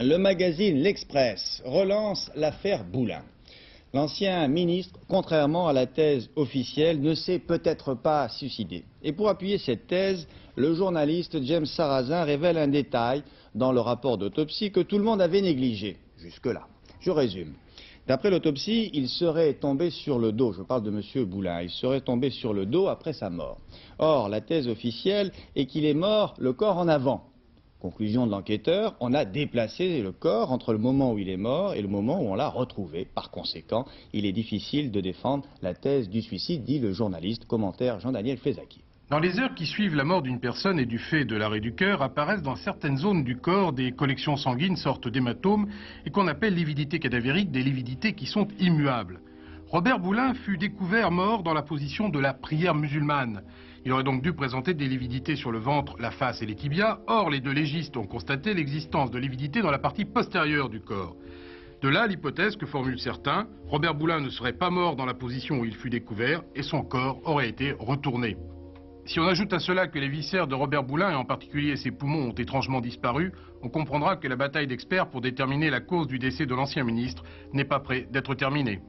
Le magazine L'Express relance l'affaire Boulin. L'ancien ministre, contrairement à la thèse officielle, ne s'est peut-être pas suicidé. Et pour appuyer cette thèse, le journaliste James Sarrazin révèle un détail dans le rapport d'autopsie que tout le monde avait négligé. Jusque-là. Je résume. D'après l'autopsie, il serait tombé sur le dos. Je parle de M. Boulin. Il serait tombé sur le dos après sa mort. Or, la thèse officielle est qu'il est mort le corps en avant. Conclusion de l'enquêteur, on a déplacé le corps entre le moment où il est mort et le moment où on l'a retrouvé. Par conséquent, il est difficile de défendre la thèse du suicide, dit le journaliste. Commentaire Jean-Daniel Fezaki. Dans les heures qui suivent la mort d'une personne et du fait de l'arrêt du cœur, apparaissent dans certaines zones du corps des collections sanguines, sortes d'hématomes, et qu'on appelle lividités cadavériques, des lividités qui sont immuables. Robert Boulin fut découvert mort dans la position de la prière musulmane. Il aurait donc dû présenter des lividités sur le ventre, la face et les tibias. Or, les deux légistes ont constaté l'existence de lividités dans la partie postérieure du corps. De là, l'hypothèse que formulent certains, Robert Boulin ne serait pas mort dans la position où il fut découvert et son corps aurait été retourné. Si on ajoute à cela que les viscères de Robert Boulin, et en particulier ses poumons, ont étrangement disparu, on comprendra que la bataille d'experts pour déterminer la cause du décès de l'ancien ministre n'est pas près d'être terminée.